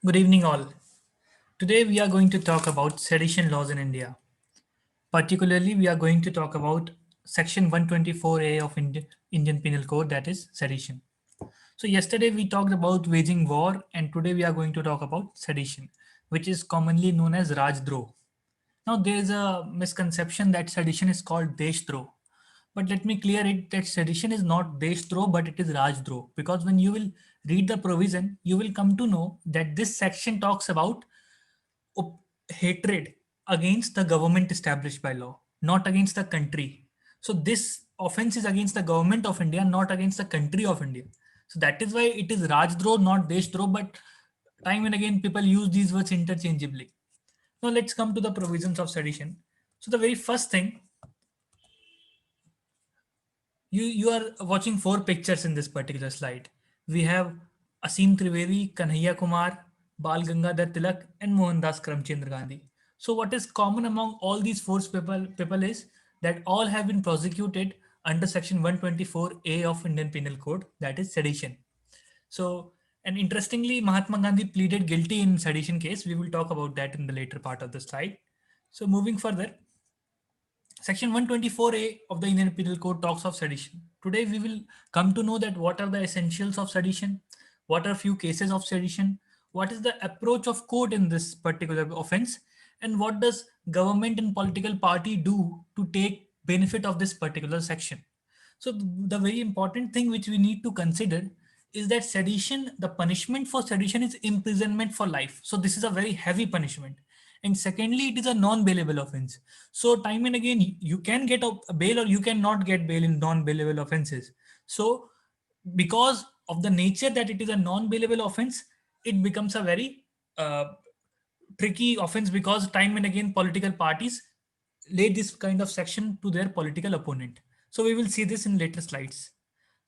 Good evening, all. Today, we are going to talk about sedition laws in India. Particularly, we are going to talk about Section 124A of Indian Penal Code, that is sedition. So, yesterday we talked about waging war, and today we are going to talk about sedition, which is commonly known as Rajdroh. Now, there is a misconception that sedition is called Deshdroh. But let me clear it that sedition is not Deshdroh, but it is Rajdroh. Because when you will read the provision, you will come to know that this section talks about hatred against the government established by law, not against the country. So this offense is against the government of India, not against the country of India. So that is why it is Rajdroh, not Deshdroh, but time and again people use these words interchangeably. Now let's come to the provisions of sedition. So the very first thing, you are watching four pictures in this particular slide. We have Asim Trivedi, Kanhaiya Kumar, Bal Gangadhar Tilak, and Mohandas Karamchandra Gandhi. So what is common among all these four people is that all have been prosecuted under Section 124A of Indian Penal Code, that is sedition. So, and interestingly, Mahatma Gandhi pleaded guilty in sedition case. We will talk about that in the later part of the slide. So moving further, Section 124A of the Indian Penal Code talks of sedition. Today we will come to know that what are the essentials of sedition, what are few cases of sedition, what is the approach of court in this particular offense, and what does government and political party do to take benefit of this particular section. So the very important thing which we need to consider is that sedition, the punishment for sedition is imprisonment for life. So this is a very heavy punishment. And secondly, it is a non-bailable offense. So time and again, you can get a bail or you cannot get bail in non-bailable offenses. So because of the nature that it is a non-bailable offense, it becomes a very tricky offense because time and again political parties lay this kind of section to their political opponent. So we will see this in later slides.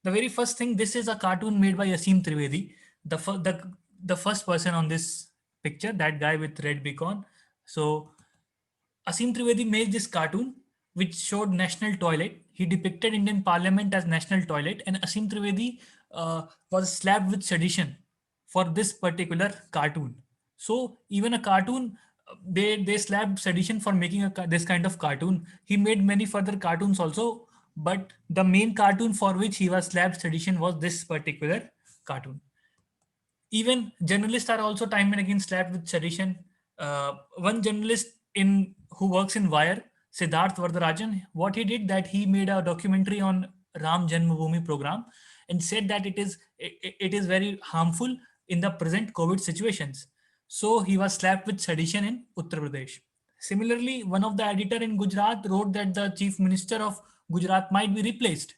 The very first thing, this is a cartoon made by Asim Trivedi, the first person on this picture, that guy with red beacon. So Asim Trivedi made this cartoon which showed national toilet. He depicted Indian Parliament as national toilet, and Asim Trivedi was slapped with sedition for this particular cartoon. So even a cartoon, they slapped sedition for making this kind of cartoon. He made many further cartoons also, but the main cartoon for which he was slapped sedition was this particular cartoon. Even journalists are also time and again slapped with sedition. One journalist in who works in Wire, Siddharth Vardarajan, what he did that he made a documentary on Ram Janmabhoomi program and said that it is very harmful in the present COVID situations. So he was slapped with sedition in Uttar Pradesh. Similarly, one of the editor in Gujarat wrote that the chief minister of Gujarat might be replaced.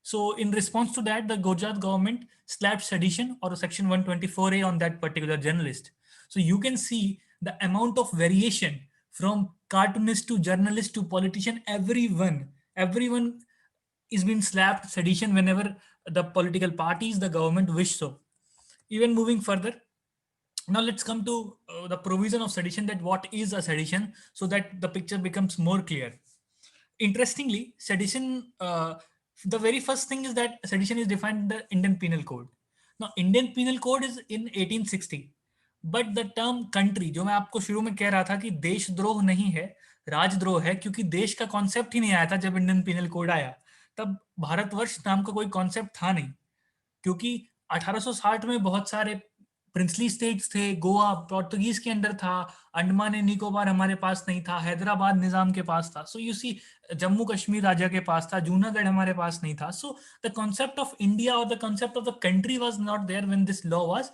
So, in response to that, the Gujarat government slapped sedition or Section 124A on that particular journalist. So, you can see the amount of variation from cartoonist to journalist to politician, everyone is being slapped sedition whenever the political parties, the government wish so. Even moving further, now let's come to the provision of sedition, that what is a sedition, so that the picture becomes more clear. Interestingly, sedition, the very first thing is that sedition is defined in the Indian Penal Code. Now, Indian Penal Code is in 1860, but the term country, जो मैं आपको शुरू में कह रहा था कि देशद्रोह नहीं है, राजद्रोह है, क्योंकि देश का कॉन्सेप्ट ही नहीं आया था जब इंडियन पिनल कोड आया, तब भारतवर्ष नाम का कोई कॉन्सेप्ट था नहीं, क्योंकि 1860 में बहुत सारे प्रिंसली स्टेट्स थे, गोवा पोर्तुगीज के अंडर था, अंडमान एंड निकोबार हमारे पास नहीं था, हैदराबाद निजाम के पास था, so you see Jammu Kashmir राजा के पास था, जूनागढ़ हमारे पास नहीं था. So the concept of India और the concept of the country was not there when this law was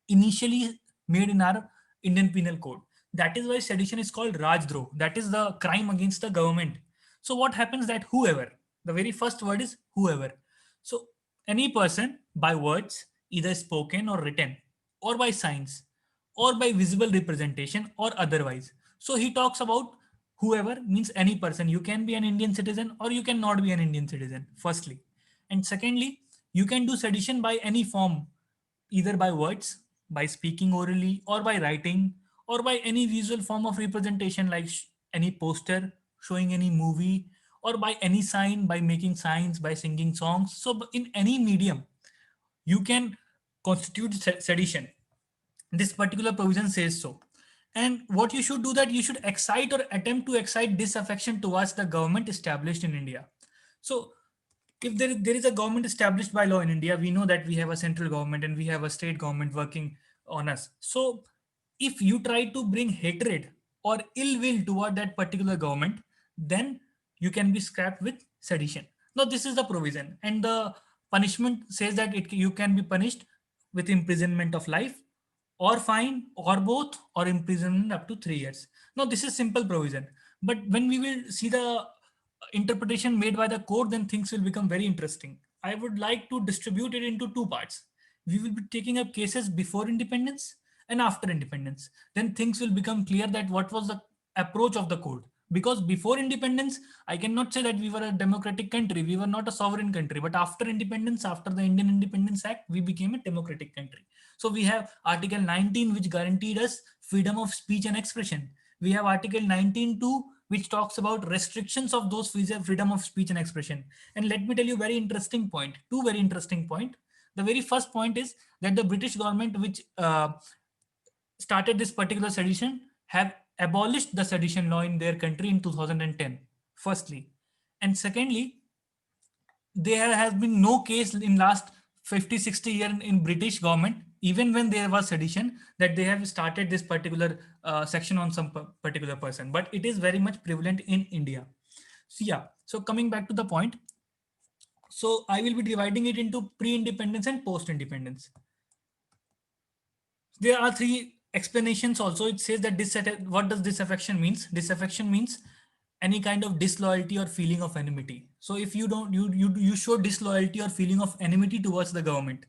initially made in our Indian Penal Code. That is why sedition is called Rajdroh. That is the crime against the government. So what happens that whoever, the very first word is whoever. So any person by words, either spoken or written, or by signs, or by visible representation or otherwise. So he talks about whoever means any person. You can be an Indian citizen or you cannot be an Indian citizen, firstly. And secondly, you can do sedition by any form, either by words, by speaking orally, or by writing, or by any visual form of representation like any poster showing any movie, or by any sign, by making signs, by singing songs. So in any medium, you can constitute sedition. This particular provision says so. And what you should do, that you should excite or attempt to excite disaffection towards the government established in India. So if there is a government established by law in India, we know that we have a central government and we have a state government working on us. So if you try to bring hatred or ill will toward that particular government, then you can be scrapped with sedition. Now this is the provision, and the punishment says that you can be punished with imprisonment of life or fine or both, or imprisonment up to 3 years. Now this is simple provision, but when we will see the interpretation made by the court, then things will become very interesting. I would like to distribute it into two parts. We will be taking up cases before independence and after independence. Then things will become clear that what was the approach of the court. Because before independence, I cannot say that we were a democratic country. We were not a sovereign country. But after independence, after the Indian Independence Act, we became a democratic country. So we have Article 19, which guaranteed us freedom of speech and expression. We have Article 19.2, which talks about restrictions of those freedom of speech and expression. And let me tell you very interesting point, two very interesting point. The very first point is that the British government, which started this particular sedition, have abolished the sedition law in their country in 2010, firstly. And secondly, there has been no case in last 50-60 years in British government, even when there was sedition, that they have started this particular section on some particular person. But it is very much prevalent in India. So yeah, so coming back to the point, so I will be dividing it into pre-independence and post-independence. There are three explanations also. It says that what does disaffection means? Disaffection means any kind of disloyalty or feeling of enmity. So if you don't, you show disloyalty or feeling of enmity towards the government.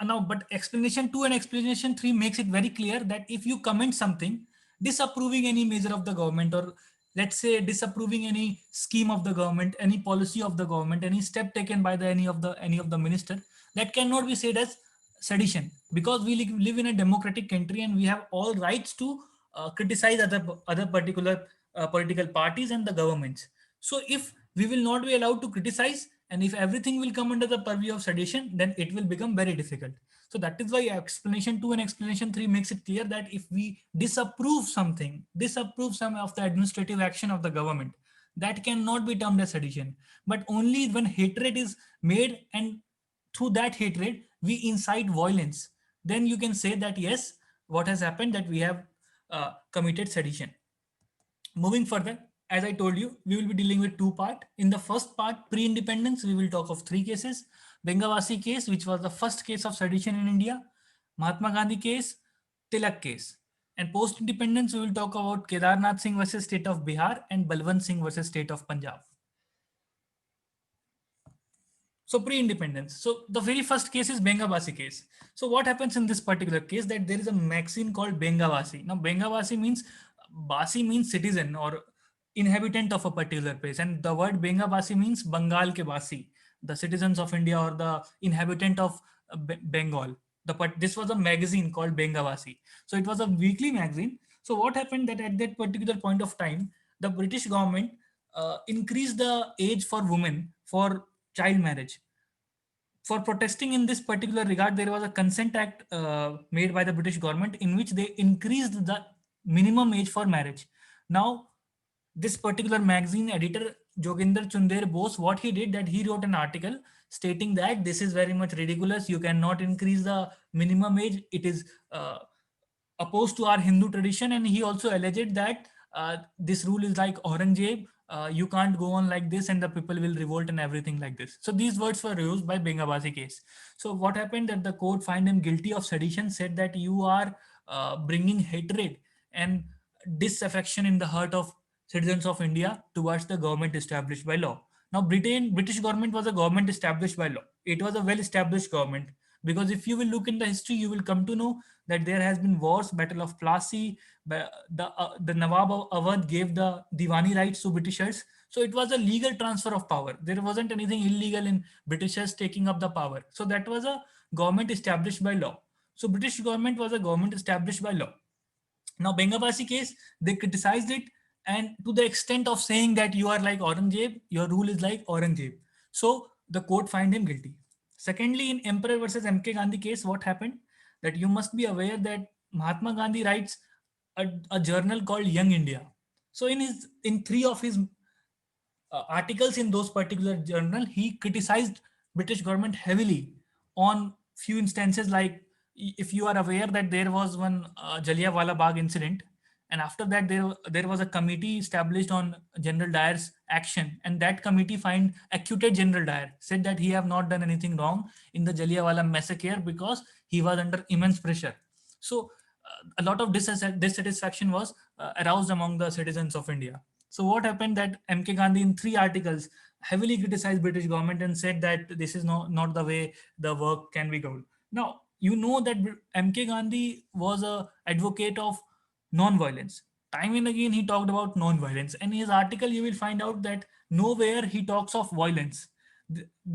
Now, but explanation 2 and explanation 3 makes it very clear that if you comment something disapproving any measure of the government, or let's say disapproving any scheme of the government, any policy of the government, any step taken by any of the minister, that cannot be said as sedition, because we live in a democratic country and we have all rights to criticize other particular political parties and the governments. So if we will not be allowed to criticize, and if everything will come under the purview of sedition, then it will become very difficult. So that is why explanation 2 and explanation 3 makes it clear that if we disapprove some of the administrative action of the government, that cannot be termed as sedition. But only when hatred is made, and through that hatred we incite violence, then you can say that yes, what has happened, that we have committed sedition. Moving further, as I told you, we will be dealing with two parts. In the first part, pre-independence, we will talk of three cases. Bengavasi case, which was the first case of sedition in India. Mahatma Gandhi case, Tilak case. And post-independence, we will talk about Kedarnath Singh versus state of Bihar and Balwant Singh versus state of Punjab. So pre-independence. So the very first case is Bengavasi case. So what happens in this particular case, that there is a maxim called Bengavasi. Now Bengavasi means, Basi means citizen or inhabitant of a particular place. And the word Bengavasi means Bengal ke Basi, the citizens of India or the inhabitant of Bengal. This was a magazine called Bengavasi. So it was a weekly magazine. So what happened, that at that particular point of time, the British government increased the age for women for child marriage. For protesting in this particular regard, there was a consent act made by the British government in which they increased the minimum age for marriage. Now, this particular magazine editor, Joginder Chunder Bose, what he did, that he wrote an article stating that this is very much ridiculous. You cannot increase the minimum age. It is opposed to our Hindu tradition. And he also alleged that this rule is like Aurangzeb. You can't go on like this and the people will revolt and everything like this. So these words were used by Bengavasi case. So what happened, that the court found him guilty of sedition, said that you are bringing hatred and disaffection in the heart of citizens of India towards the government established by law. Now, British government was a government established by law. It was a well-established government, because if you will look in the history, you will come to know that there has been wars, Battle of Plassey, the Nawab of Awadh gave the Diwani rights to Britishers. So it was a legal transfer of power. There wasn't anything illegal in Britishers taking up the power. So that was a government established by law. So British government was a government established by law. Now, Bengavasi case, they criticized it, and to the extent of saying that you are like Aurangzeb, your rule is like Aurangzeb. So the court find him guilty. Secondly, in Emperor versus MK Gandhi case, what happened? That you must be aware that Mahatma Gandhi writes a journal called Young India. So in three of his articles in those particular journal, he criticized British government heavily on few instances. Like, if you are aware that there was one Jallianwala Bagh incident, and after that there was a committee established on General Dyer's action, and that committee acquitted General Dyer, said that he have not done anything wrong in the Jallianwala massacre because he was under immense pressure. So a lot of dissatisfaction was aroused among the citizens of India. So what happened that MK Gandhi in three articles heavily criticized British government and said that this is not the way the work can be done. Now, you know that MK Gandhi was a advocate of non-violence. Time and again he talked about non-violence. And in his article you will find out that nowhere he talks of violence.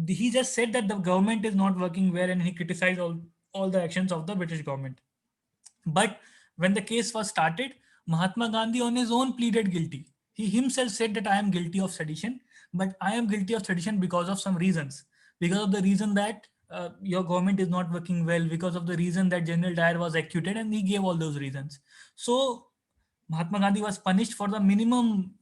He just said that the government is not working well, and he criticized all the actions of the British government. But when the case was started, Mahatma Gandhi on his own pleaded guilty. He himself said that I am guilty of sedition, but I am guilty of sedition because of some reasons. Because of the reason that your government is not working well, because of the reason that General Dyer was acquitted, and he gave all those reasons. So Mahatma Gandhi was punished for the minimum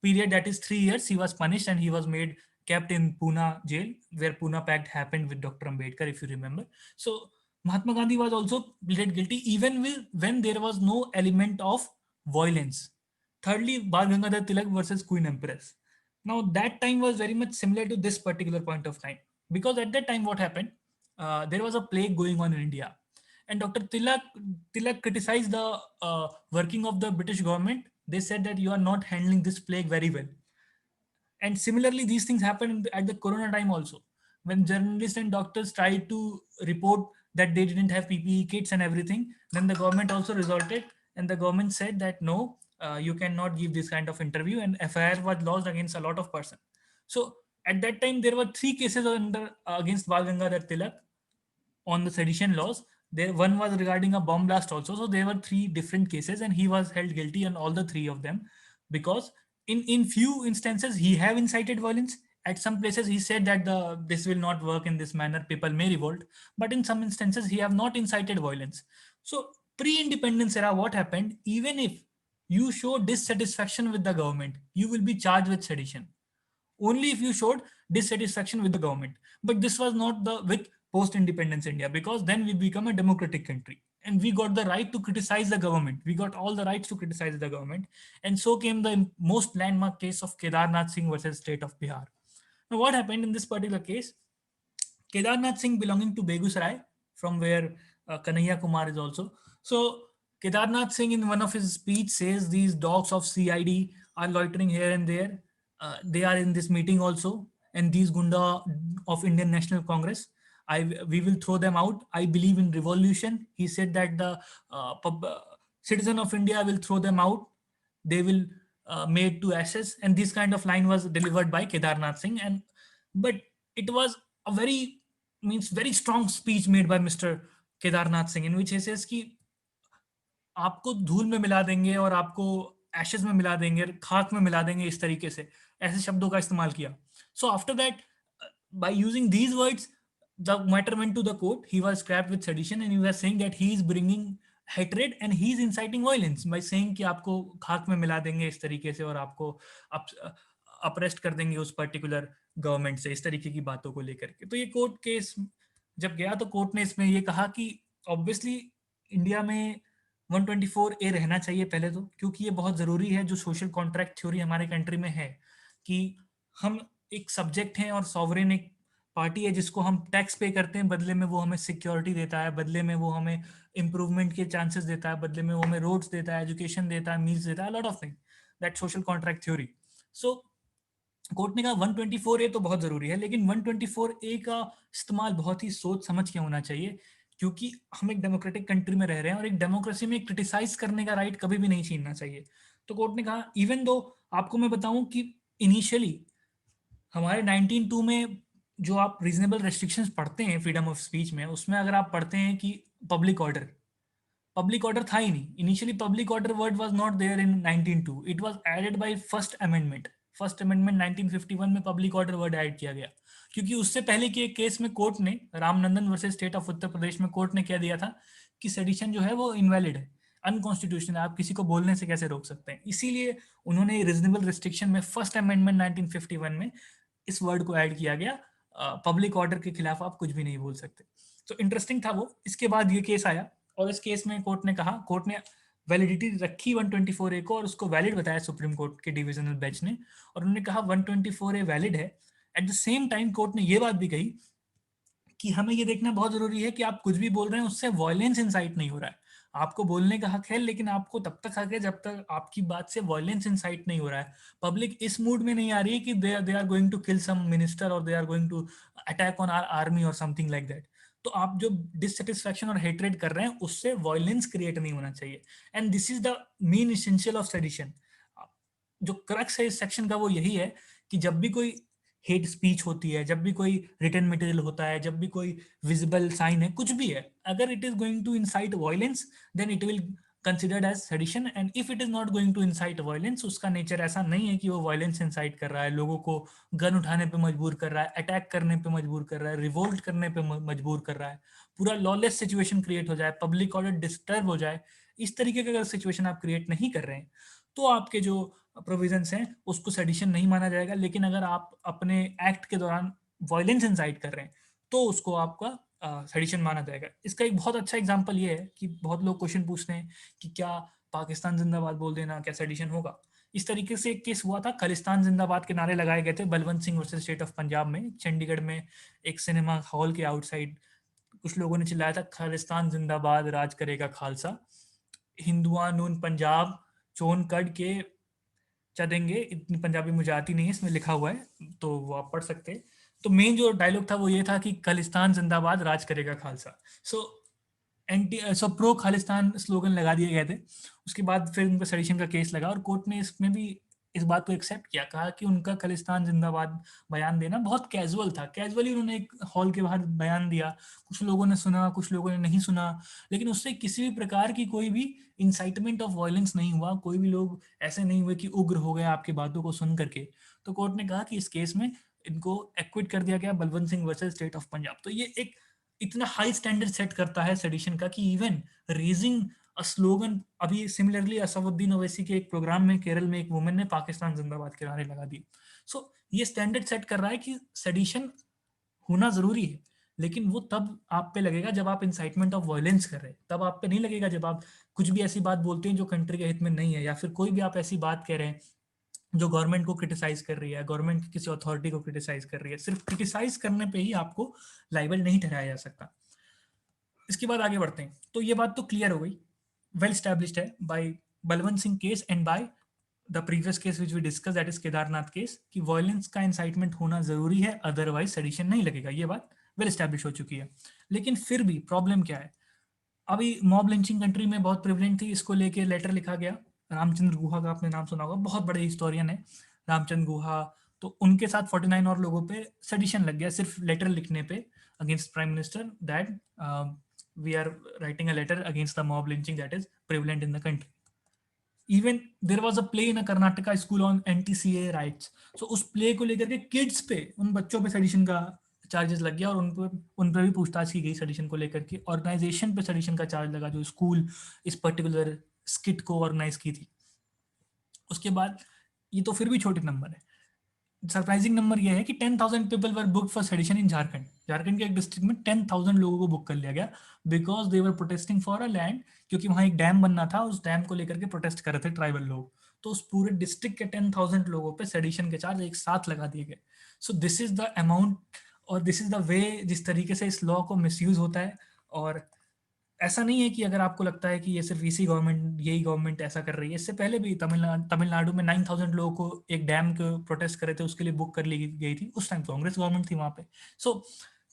period, that is 3 years. He was punished and he was made kept in Pune jail, where Pune Pact happened with Dr. Ambedkar, if you remember. So Mahatma Gandhi was also pleaded guilty even when there was no element of violence. Thirdly, Bal Gangadhar Tilak versus Queen Empress. Now that time was very much similar to this particular point of time, because at that time what happened, there was a plague going on in India, and Dr. Tilak criticized the working of the British government. They said that you are not handling this plague very well. And similarly, these things happened at the corona time also, when journalists and doctors tried to report that they didn't have PPE kits and everything. Then the government also resorted, and the government said that no, you cannot give this kind of interview, and FIR was lodged against a lot of person. So at that time, there were three cases against Bal Gangadhar Tilak on the sedition laws. There one was regarding a bomb blast also. So there were three different cases, and he was held guilty on all the three of them, because in few instances he have incited violence. At some places he said that this will not work in this manner, people may revolt, but in some instances he have not incited violence. So pre-independence era, what happened, even if you show dissatisfaction with the government, you will be charged with sedition only if you showed dissatisfaction with the government. But this was not the with post independence India, because then we become a democratic country and we got the right to criticize the government. We got all the rights to criticize the government. And so came the most landmark case of Kedarnath Singh versus state of Bihar. Now what happened in this particular case, Kedarnath Singh belonging to Begusarai, from where Kanhaiya Kumar is also. So Kedarnath Singh in one of his speech says these dogs of CID are loitering here and there. They are in this meeting also, and these gunda of Indian National Congress, we will throw them out. I believe in revolution. He said that the citizen of India will throw them out. They will made to ashes, and this kind of line was delivered by Kedarnath Singh. And but it was a very strong speech made by Mr. Kedarnath Singh, in which he says कि आपको धूल में मिला देंगे और आपको Ashes में मिला देंगे, खाक में मिला देंगे, इस तरीके से ऐसे शब्दों का इस्तेमाल किया. So after that, by using these words, the matter went to the court. He was scrapped with sedition, and he was saying that he is bringing hatred and he is inciting violence by saying कि आपको खाक में मिला देंगे इस तरीके से, और आपको अप्रेस्ट कर देंगे उस पर्टिकुलर गवर्नमेंट से, इस तरीके की बातों को लेकर के. तो ये कोर्ट केस जब गया तो कोर्ट ने इसमें ये कहा कि ऑब्वियसली इंडिया में 124A रहना चाहिए पहले तो, क्योंकि ये बहुत ज़रूरी है. जो सोशल कॉन्ट्रैक्ट थ्योरी हमारे कंट्री में है कि हम एक सब्जेक्ट हैं और सॉवरेन एक पार्टी है जिसको हम टैक्स पे करते हैं, बदले में वो हमें सिक्योरिटी देता है, बदले में वो हमें इंप्रूवमेंट के चांसेस देता है, बदले में वो हमें रोड्स देता है, एजुकेशन देता है, मील्स देता है, lot of thing, that social contract theory. So court ने कहा 124A तो बहुत जरूरी है, लेकिन 124A का इस्तेमाल बहुत ही सोच समझ के होना चाहिए, क्योंकि हम एक डेमोक्रेटिक कंट्री में रह रहे हैं और एक डेमोक्रेसी में क्रिटिसाइज करने का राइट कभी भी नहीं छीनना चाहिए. तो कोर्ट ने कहा, इवन दो आपको मैं बताऊं कि इनिशियली हमारे 19.2 में जो आप रीजनेबल रेस्ट्रिक्शंस पढ़ते हैं फ्रीडम ऑफ स्पीच में, उसमें अगर आप पढ़ते हैं कि पब्लिक ऑर्डर था ही नहीं. Initially public order word was not there in 19.2. It was added by first amendment 1951 में पब्लिक ऑर्डर वर्ड ऐड किया गया, क्योंकि उससे पहले के एक केस में कोर्ट ने, Ramnandan versus state of Uttar Pradesh में कोर्ट ने कह दिया था कि सेडिशन जो है वो इनवैलिड है, अनकॉन्स्टिट्यूशनल है, आप किसी को बोलने से कैसे रोक सकते हैं। इसीलिए उन्होंने रीजनेबल रिस्ट्रिक्शन में फर्स्ट अमेंडमेंट 1951 में इस वर्ड को ऐड किया गया, पब्लिक ऑर्डर के खिलाफ आप कुछ भी नहीं बोल सकते। तो इंटरेस्टिंग था वो। इसके बाद ये केस आया और इस केस में कोर्ट ने कहा, कोर्ट ने वैलिडिटी रखी 124A को और उसको वैलिड बताया सुप्रीम कोर्ट के डिविजनल बेंच ने, और उन्होंने कहा 124A वैलिड है। At the same time court ने ये बात भी कही कि हमें ये देखना बहुत जरूरी है कि आप कुछ भी बोल रहे हैं उससे वायलेंस इंसाइट नहीं हो रहा है। आपको बोलने का हक है, लेकिन आपको तब तक हक है जब तक आपकी बात से वायलेंस इंसाइट नहीं हो रहा है। पब्लिक इस मूड में नहीं आ रही है कि they are going to kill some minister और they are going to attack on our army और समथिंग लाइक दैट। तो आप जो डिससेटिस्फैक्शन और हेट्रेड कर रहे हैं उससे वायलेंस क्रिएट नहीं होना चाहिए। And this is the main essential of sedition. जो क्रक्स है इस सेक्शन का वो यही है कि जब भी कोई हेट स्पीच होती है, जब भी कोई रिटन मटेरियल होता है, जब भी कोई विजिबल साइन है, कुछ भी है, अगर it is going to incite violence then it will considered as sedition. And if it is not going to incite violence, उसका नेचर ऐसा नहीं है कि वो वायलेंस इंसाइट कर रहा है, लोगों को गन उठाने पे मजबूर कर रहा है, अटैक करने पे मजबूर कर रहा है, रिवोल्ट करने पे मजबूर कर रहा है, पूरा लॉलेस सिचुएशन क्रिएट हो जाए, पब्लिक ऑर्डर डिस्टर्ब हो जाए, इस तरीके का अगर सिचुएशन आप क्रिएट नहीं कर रहे हैं तो आपके जो प्रोविजंस हैं उसको सेडिशन नहीं माना जाएगा। लेकिन अगर आप अपने एक्ट के दौरान वायलेंस इंसाइट कर रहे हैं तो उसको आपका सेडिशन माना जाएगा। इसका एक बहुत अच्छा एग्जांपल ये है कि बहुत लोग क्वेश्चन पूछते हैं कि क्या पाकिस्तान जिंदाबाद बोल देना क्या सेडिशन होगा। इस तरीके से एक केस हुआ था, खालिस्तान जिंदाबाद के नारे लगाए गए थे Balwant Singh versus state of Punjab में, चंडीगढ़ में एक सिनेमा हॉल के आउटसाइड कुछ लोगों ने चिल्लाया था खालिस्तान जिंदाबाद राज करेगा खालसा, हिंदुआ नून पंजाब चोन कट के चलेंगे। इतनी पंजाबी मुझे आती नहीं है, इसमें लिखा हुआ है तो वो आप पढ़ सकते हैं। तो मेन जो डायलॉग था वो ये था कि खालिस्तान जिंदाबाद राज करेगा खालसा। सो एंटी सो प्रो खालिस्तान स्लोगन लगा दिए गए थे। उसके बाद फिर उनका सेडिशन का केस लगा और कोर्ट ने इसमें भी इस बात को एक्सेप्ट किया, कहा कि उनका खालिस्तान जिंदाबाद बयान देना बहुत कैजुअल था, कैजुअली उन्होंने एक हॉल के बाहर बयान दिया, कुछ लोगों ने सुना कुछ लोगों ने नहीं सुना, लेकिन उससे किसी भी प्रकार की कोई भी इंसाइटमेंट ऑफ वायलेंस नहीं हुआ, कोई भी लोग ऐसे नहीं हुए कि उग्र हो गए आपकी बातों को सुन करके। तो कोर्ट ने कहा कि इस केस में इनको एक्विट कर दिया गया, Balwant Singh versus state of Punjab. तो ये एक इतना हाई स्टैंडर्ड सेट करता है सेडिशन का कि इवन रेजिंग अ स्लोगन, अभी सिमिलरली असफुद्दीन ओवैसी के एक प्रोग्राम में केरल में एक वुमेन ने पाकिस्तान जिंदाबाद के नारे लगा दिए। सो ये स्टैंडर्ड सेट कर रहा है कि सेडिशन होना जरूरी है, लेकिन वो तब आप पे लगेगा जब आप इंसाइटमेंट ऑफ वायलेंस कर रहे हैं, तब आप पे नहीं लगेगा जब आप कुछ भी ऐसी बात बोलते हैं जो कंट्री के हित में नहीं है, या फिर कोई भी आप ऐसी बात कह रहे हैं जो गवर्नमेंट को क्रिटिसाइज कर रही है, गवर्नमेंट की किसी अथॉरिटी को क्रिटिसाइज कर रही है। सिर्फ क्रिटिसाइज करने पे ही आपको लाइबल नहीं ठहराया जा सकता। इसके बाद आगे बढ़ते हैं। तो ये बात तो क्लियर हो गई, वेल स्टैब्लिश्ड है by Balwant Singh case and by the previous case which we discuss, that is Kedarnath case, कि वायलेंस का इंसाइटमेंट होना जरूरी है, अदरवाइज सेडिशन नहीं लगेगा। ये बात वेल स्टैब्लिश हो चुकी है। लेकिन फिर भी प्रॉब्लम क्या है, अभी मॉब लिंचिंग कंट्री में बहुत प्रिवलेंट थी, इसको लेके लेटर लिखा गया। रामचंद्र गुहा का आपने नाम सुना होगा, बहुत बड़े हिस्टोरियन है रामचंद्र गुहा। तो उनके साथ 49 और लोगों पे सेडिशन लग गया सिर्फ लेटर लिखने पे against prime minister, that we are writing a letter against the mob lynching that is prevalent in the country. Even there was a play in a Karnataka school on anti-CAA rights. So उस play को लेकर के kids पे, उन बच्चों पे sedition का charges लग गया और उन पर भी पूछताछ की गई सेडिशन को लेकर के। ऑर्गेनाइजेशन पे सेडिशन का चार्ज लगा जो स्कूल इस पर्टिकुलर स्किट को ऑर्गेनाइज की थी। उसके बाद ये तो फिर भी छोटे नंबर है, सरप्राइजिंग नंबर ये है कि 10,000 people were book for sedition in Jharkhand. Jharkhand के एक डिस्ट्रिक्ट में 10,000 लोगों को बुक कर लिया गया because they were protesting for a land, क्योंकि वहां एक डैम बनना था, उस डैम को लेकर के प्रोटेस्ट कर रहे थे ट्राइबल लोग। तो उस पूरे डिस्ट्रिक्ट के 10,000 लोगों पे सेडिशन के चार्ज एक साथ लगा दिए गए। So this is the amount और दिस इज द वे जिस तरीके से इस लॉ को मिसयूज होता है। और ऐसा नहीं है कि अगर आपको लगता है कि ये सिर्फ इसी गवर्नमेंट, यही गवर्नमेंट ऐसा कर रही है, इससे पहले भी तमिलनाडु में 9,000 लोगों को एक डैम के प्रोटेस्ट करे थे उसके लिए बुक कर ली गई थी, उस टाइम कांग्रेस गवर्नमेंट थी वहां पे। सो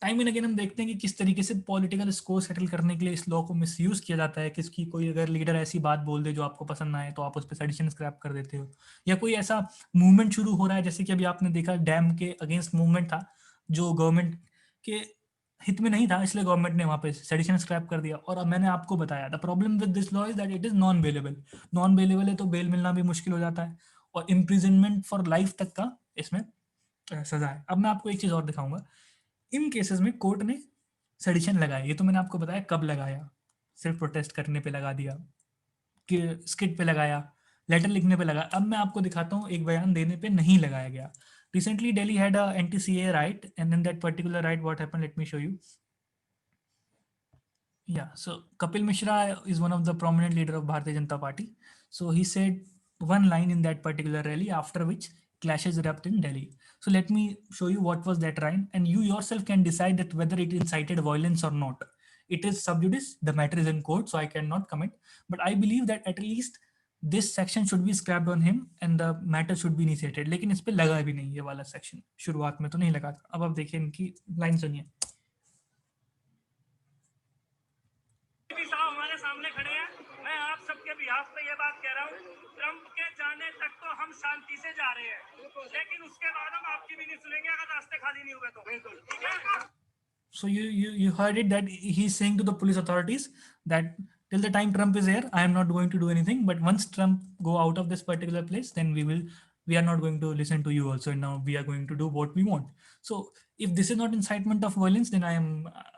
टाइम एंड अगेन हम देखते हैं कि किस तरीके से पॉलिटिकल स्कोर सेटल करने के लिए इस लॉ को मिसयूज किया जाता है। किसकी कोई अगर लीडर ऐसी बात बोल दे जो आपको पसंद ना आए तो आप उस पर सेडिशन स्क्रैप कर देते हो, या कोई ऐसा मूवमेंट शुरू हो रहा है जैसे कि अभी आपने देखा डैम के अगेंस्ट मूवमेंट था जो गवर्नमेंट के हित में नहीं था, इसलिए गवर्नमेंट ने वहां पे सेडिशन स्क्रैप कर दिया। और अब मैंने आपको बताया the problem with this law is that it is non bailable. Non bailable है तो बेल मिलना भी मुश्किल हो जाता है और इम्प्रिजनमेंट फॉर लाइफ तक का इसमें सजा है। अब मैं आपको एक चीज और दिखाऊंगा। इन केसेस में कोर्ट ने सेडिशन लगाया, ये तो मैंने आपको बताया कब लगाया, सिर्फ प्रोटेस्ट करने पे लगा दिया, कि स्किट पे लगाया, लेटर लिखने पे लगा। अब मैं आपको दिखाता हूँ एक बयान देने पे नहीं लगाया गया। Recently Delhi had a anti CA right, and in that particular right what happened, let me show you. Yeah, so Kapil Mishra is one of the prominent leader of Bharatiya Janata Party. So he said one line in that particular rally, after which clashes erupt in Delhi. So let me show you what was that line, and you yourself can decide that whether it incited violence or not. It is sub judice, the matter is in court, so I cannot comment. But I believe that at least this section should be scrapped on him and the matter should be initiated. लेकिन इस पे लगा भी नहीं ये वाला section, शुरुआत में तो नहीं लगा था। अब आप देखिए इनकी लाइन सुनिए। साहब हमारे सामने खड़े हैं, मैं आप सबके बिहाफ पे ये बात कह रहा हूँ, ट्रंप के जाने तक तो हम शांति से जा रहे हैं, लेकिन उसके बाद हम आपकी भी नहीं सुनेंगे अगर रास्ते खाली नहीं हुए तो। ठीक है? So you heard it, that he's saying to the police authorities that till the time Trump is here, I am not going to do anything. But once Trump go out of this particular place, then we are not going to listen to you also. And now we are going to do what we want. So if this is not incitement of violence, then I am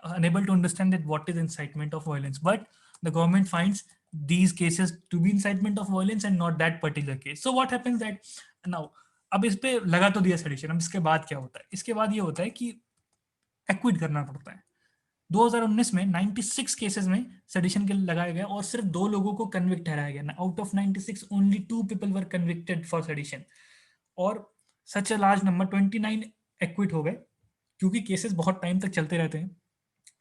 unable to understand that what is incitement of violence. But the government finds these cases to be incitement of violence and not that particular case. So what happens that now, अब इस पे लगा तो दिया sedition, अब इसके बाद क्या होता है? इसके बाद ये होता है कि एक्विट करना पड़ता है। 2019 में 96 केसेस में सेडिशन के लगाया गया और सिर्फ 2 लोगों को कन्विक्ट ठहराया गया। Out of 96 only 2 people were convicted for sedition, और सच अ लार्ज नंबर 29 एक्विट हो गए, क्योंकि केसेस बहुत टाइम तक चलते रहते हैं,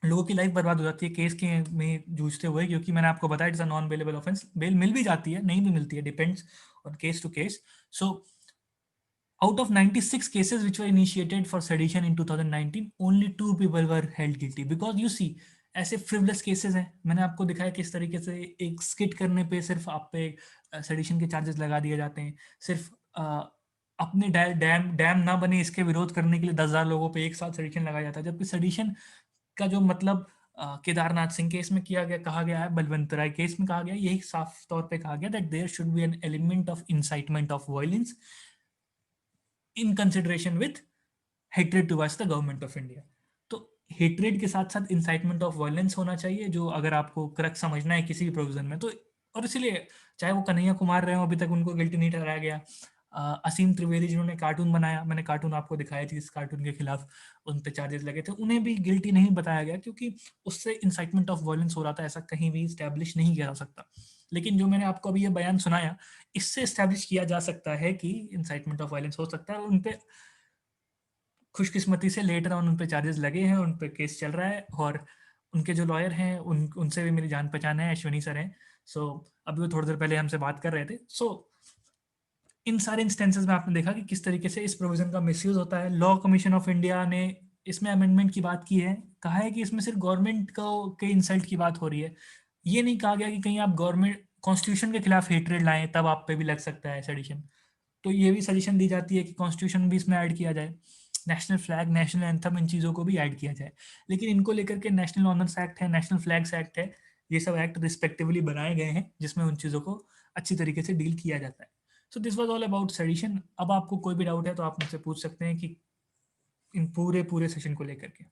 लोगों की लाइफ बर्बाद हो जाती है केस के में जूझते हुए, क्योंकि मैंने आपको बताया it's a non bailable offence. Bail मिल भी जाती है, नहीं भी मिलती है, depends on case to case. So out of 96 cases which were initiated for sedition in 2019, only 2 people were held guilty, because you see ऐसे फ्रिवलेस केसेस हैं। मैंने आपको दिखाया किस तरीके से एक स्किट करने पे सिर्फ आप पे सेडिशन के चार्जेस लगा दिए जाते हैं, सिर्फ अपने डैम डैम ना बने इसके विरोध करने के लिए 10,000 लोगों पे एक साथ सेडिशन लगाया जाता है, जबकि सेडिशन का जो मतलब केदारनाथ सिंह केस में किया गया, कहा गया है, बलवंत राय केस में कहा गया, यही साफ तौर पे कहा गया that there should be an element of incitement of violence in consideration with hatred towards the government of India. तो हेट्रेड के साथ साथ इंसाइटमेंट ऑफ वायलेंस होना चाहिए, जो अगर आपको क्रक्स समझना है किसी भी प्रोविजन में तो। और इसीलिए चाहे वो कन्हैया कुमार रहे हो, अभी तक उनको गिल्टी नहीं ठहराया गया। असीम त्रिवेदी जिन्होंने कार्टून बनाया, मैंने कार्टून आपको दिखाई थी, इस कार्टून के खिलाफ उन पे चार्जेस लगे थे, उन्हें भी गिल्टी नहीं बताया गया, क्योंकि उससे इंसाइटमेंट ऑफ वायलेंस हो रहा था, ऐसा कहीं भी स्टैब्लिश नहीं किया जा सकता। लेकिन जो मैंने आपको अभी ये बयान सुनाया, इससे स्टैब्लिश किया जा सकता है कि इंसाइटमेंट ऑफ वायलेंस हो सकता है, और उन पे खुशकिस्मती से लेटर ऑन उन पे चार्जेस लगे हैं, उन पे केस चल रहा है, और उनके जो लॉयर हैं उनसे भी मेरी जान पहचान है, अश्विनी सर हैं। सो अभी वो थोड़ी देर पहले हमसे बात कर रहे थे। सो इन सारे इंस्टेंसेस में आपने देखा कि किस तरीके से इस प्रोविजन का मिसयूज होता है। लॉ कमीशन ऑफ इंडिया ने इसमें अमेंडमेंट की बात की है, कहा है कि इसमें सिर्फ गवर्नमेंट को के इंसल्ट की बात हो रही है। ये नहीं कहा गया कि कहीं आप गवर्नमेंट कॉन्स्टिट्यूशन के खिलाफ हेटरेड लाएं, तब आप पे भी लग सकता है सेडिशन। तो ये भी सजेशन दी जाती है कि कॉन्स्टिट्यूशन भी इसमें ऐड किया जाए, नेशनल फ्लैग, नेशनल एंथम, इन चीज़ों को भी ऐड किया जाए। लेकिन इनको लेकर के नेशनल ऑनर्स एक्ट है, नेशनल फ्लैग्स एक्ट है, ये सब एक्ट रिस्पेक्टिवली बनाए गए हैं, जिसमें उन चीज़ों को अच्छी तरीके से डील किया जाता है। So this was all about sedition. अब आपको कोई भी डाउट है तो आप मुझसे पूछ सकते हैं कि इन पूरे पूरे सेशन को लेकर के।